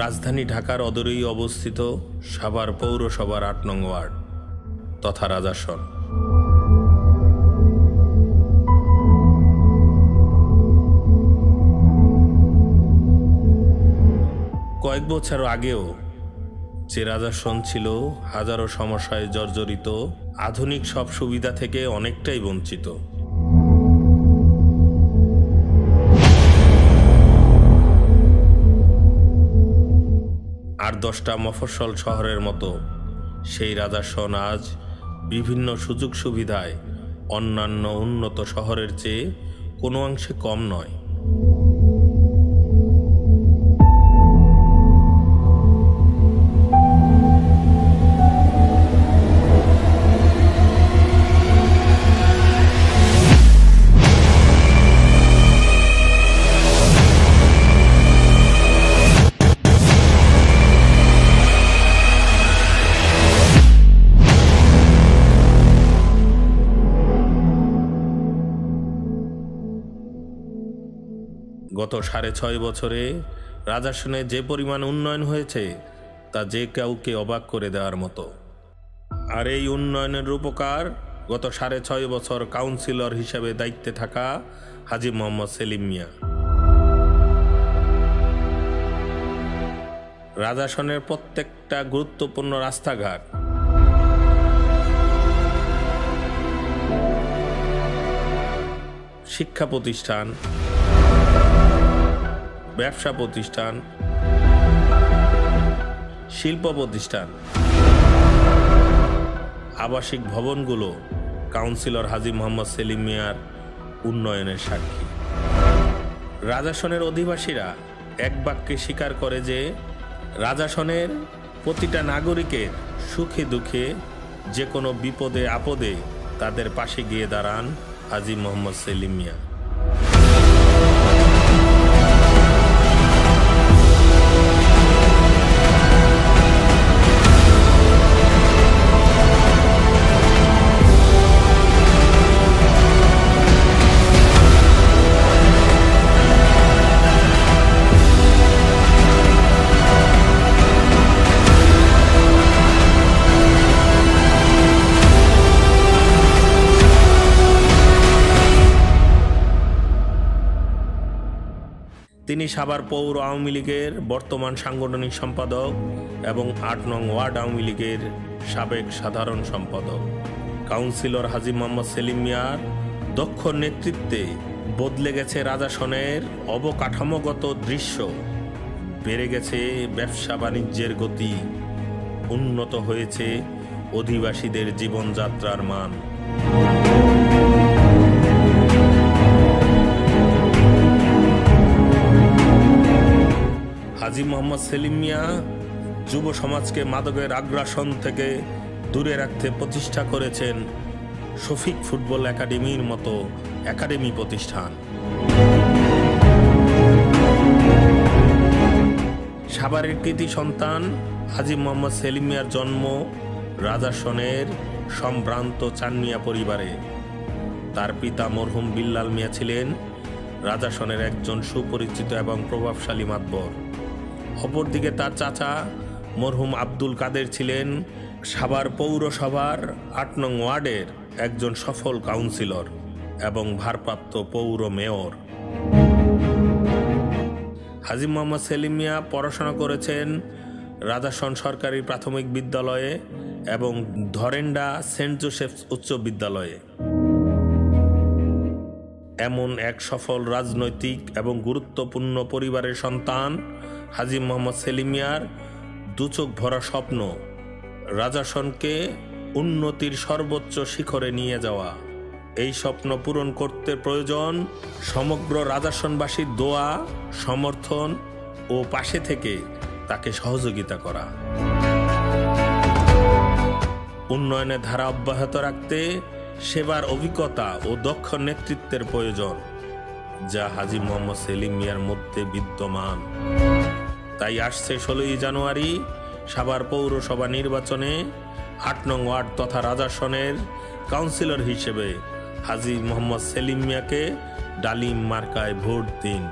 রাজধানী ঢাকার অদূরেই অবস্থিত সাভার পৌরসভার ৮ নং ওয়ার্ড তথা রাজাসন। কয়েক বছর আগেও যে রাজাসন ছিল হাজারো সমস্যায় জর্জরিত, আধুনিক সব সুবিধা থেকে অনেকটাই বঞ্চিত। আর 10টা মফস্বল শহরের মতো সেই রাজাসন আজ বিভিন্ন সুযোগ সুবিধায় অন্যান্য উন্নত শহরের চেয়ে কোনো অংশে কম নয়। গত 6.5 বছরে রাজাসনে যে পরিমাণ উন্নয়ন হয়েছে তা যে কাউকে অবাক করে দেওয়ার মতো। আর এই উন্নয়নের রূপকার গত 6.5 বছর কাউন্সিলর হিসেবে দায়িত্বে থাকা হাজী মোহাম্মদ সেলিম মিয়া। রাজাসনের প্রত্যেকটা গুরুত্বপূর্ণ রাস্তাঘাট, শিক্ষা প্রতিষ্ঠান, ব্যবসা প্রতিষ্ঠান, শিল্প প্রতিষ্ঠান, আবাসিক ভবনগুলো কাউন্সিলর হাজী মোহাম্মদ সেলিম মিয়ার উন্নয়নের সাক্ষী। রাজাসনের অধিবাসীরা এক বাক্যে স্বীকার করে যে রাজাসনের প্রতিটা নাগরিকের সুখে দুঃখে যে কোনো বিপদে আপদে তাদের পাশে গিয়ে দাঁড়ান হাজী মোহাম্মদ সেলিম মিয়া। তিনি সাভার পৌর আওয়ামী লীগের বর্তমান সাংগঠনিক সম্পাদক এবং ৮ নং ওয়ার্ড আওয়ামী লীগের সাবেক সাধারণ সম্পাদক। কাউন্সিলর হাজী মোহাম্মদ সেলিম মিয়ার দক্ষ নেতৃত্বে বদলে গেছে রাজাসনের অবকাঠামোগত দৃশ্য, বেড়ে গেছে ব্যবসা বাণিজ্যের গতি, উন্নত হয়েছে অধিবাসীদের জীবনযাত্রার মান। হাজী মোহাম্মদ সেলিম মিয়া যুব সমাজকে মাদকের আগ্রাসন থেকে দূরে রাখতে প্রতিষ্ঠা করেছেন শফিক ফুটবল একাডেমির মতো একাডেমি প্রতিষ্ঠান। সাভারের কৃতি সন্তান হাজী মোহাম্মদ সেলিম মিয়ার জন্ম রাজাসনের সম্ভ্রান্ত চানমিয়া পরিবারে। তার পিতা মরহুম বিল্লাল মিয়া ছিলেন রাজাসনের একজন সুপরিচিত এবং প্রভাবশালী মাতবর। অপরদিকে তার চাচা মরহুম আব্দুল কাদের ছিলেন সাভার পৌরসভার ৮ নং ওয়ার্ডের একজন সফল কাউন্সিলর এবং ভারপ্রাপ্ত পৌর মেয়র। হাজী মোহাম্মদ সেলিম মিয়া পড়াশোনা করেছেন রাজাসন সরকারি প্রাথমিক বিদ্যালয়ে এবং ধরেন্ডা সেন্ট জোসেফস উচ্চ বিদ্যালয়ে। এমন এক সফল রাজনৈতিক এবং গুরুত্বপূর্ণ পরিবারের সন্তান হাজী মোহাম্মদ সেলিম মিয়ার দুচোখ ভরা স্বপ্ন রাজাসনকে উন্নতির সর্বোচ্চ শিখরে নিয়ে যাওয়া। এই স্বপ্ন পূরণ করতে প্রয়োজন সমগ্র রাজাসনবাসীর দোয়া, সমর্থন ও পাশে থেকে তাকে সহযোগিতা করা। উন্নয়নের ধারা অব্যাহত রাখতে সেবার অভিজ্ঞতা ও দক্ষ নেতৃত্বের প্রয়োজন, যা হাজী মোহাম্মদ সেলিম মিয়ার মধ্যে বিদ্যমান। তাই আসছে 16ই জানুয়ারি সাভার পৌরসভা নির্বাচনে ৮ নং ওয়ার্ড তথা রাজাসনের কাউন্সিলর হিসেবে হাজী মোহাম্মদ সেলিম মিয়াকে ডালিম মার্কায় ভোট দিন।